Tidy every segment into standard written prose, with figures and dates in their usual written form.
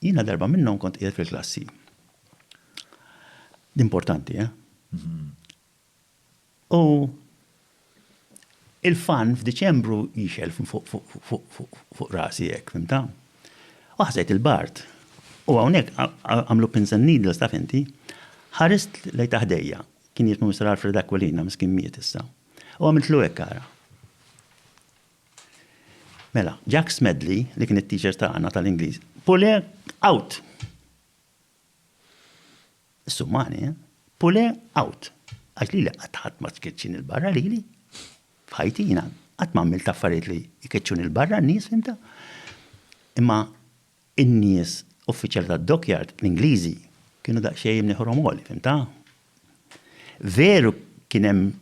Jiena darba minnhom kont qiegħed fil-klassi. Importanti, U il-fan f'Diċembru jixel fuq rasi hekk, fimta? U ħasejt il-Bart. U hawnhekk għamlu pins and needles taf inti, ħarist lejn taħdejja. Kien jismu Mr. Alfred Aquilina, miskin miet issa. U għamiltlu hekk ara. Mela, Jack Smedley, li kien it-teacher tagħna tal-Ingliż, pull out. Is-Sumani, pull out. Għax li għatħat ma tkeċċin il-barra li fħajtina, għat ma għamil taffariet li jkeċċun il-barra n-nies, fimta? Imma in-nies uffiċjal ta' dockyard l-Ingliżi kienu daqsxejn nieħorhom għoli, fimta? Veru kien hemm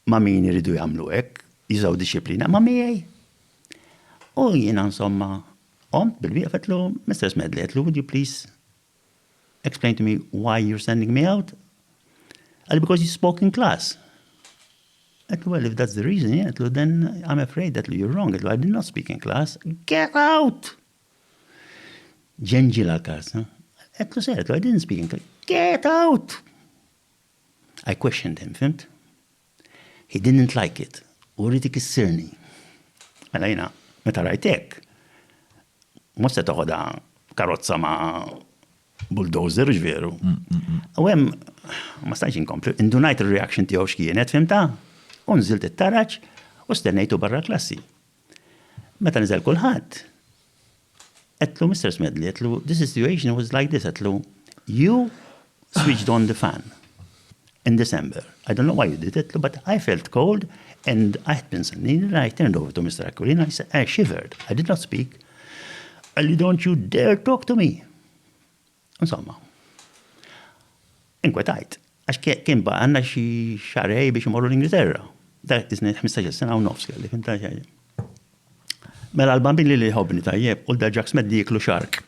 ma' min iridu jagħmlu hekk, jużaw disciplina, ma' miegħi. U jiena insomma, bil-wieqf qedlu, Mr. Smedley, qedlu, would you please explain to me why you're sending me out? Because you spoke in class. Well, if that's the reason, then I'm afraid that you're wrong. I did not speak in class. Get out! Ġenġi l-kas. I didn't speak in class. Get out! I questioned him, fimt? He didn't like it. U rrid ikissirni. Mela jina, meta rajtek, mhux se toħodha karozza ma' bulldozer, ġveru. U hemm ma stajx inkomplu, indunajt il-reaction tiegħu x'kienet, fimta? U nżilt it-taraġġ u stennejtu barra klassi. Meta niżel kulħadd, qedlu Mr. Smedley, qedlu this situation was like this, qedlu you switched on the fan in December. I don't know why you did it, but I felt cold and I had been sunning. I turned over to Mr. Aquilina. I shivered. I did not speak. Don't you dare talk to me. Insomma, inkwetajt, għax kien ba' għanna xi xarej biex imorru l-Ingilterra. Dak isni 15 sena u nofs kelli, finta xaġa. Mela l-bambin li ħobni tajjeb, u da Jack Smedley jiklu xark.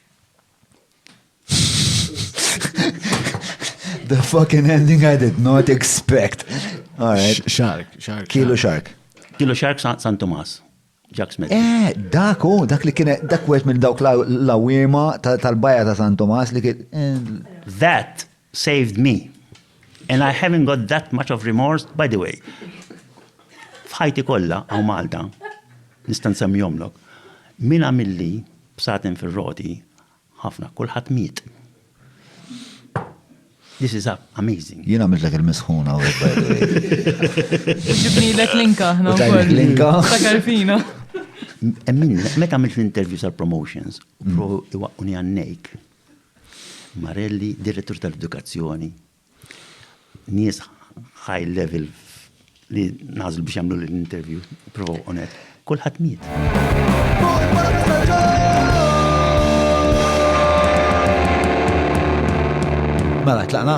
The fucking ending I did not expect. All right. Shark. Kilo shark. Kilo xark San Tomas. Jack Smedley. Dak li kien dak wieħed minn dawk l-awwiema tal-bajja ta' San Tomas li kien. That saved me. And I haven't got that much of remorse, by the way. F'ħajti kollha għaw Malta, nista' nsemmihomlok, min għamilli b'satin fir-roti ħafna kulħadd miet. This is amazing. Jiena għamiltlek il-misħuna u by the way. Ġibnilek linka, ħna wkoll. Linka. Takarfina. Meta għamilt l-interviews għal promotions, iwaqquni għannejk. Marelli, direttur tal-edukazzjoni, nies high level li nazlu biex jagħmlu l-interview, provaw onet. Kulħadd miet. Mela, tlaqna?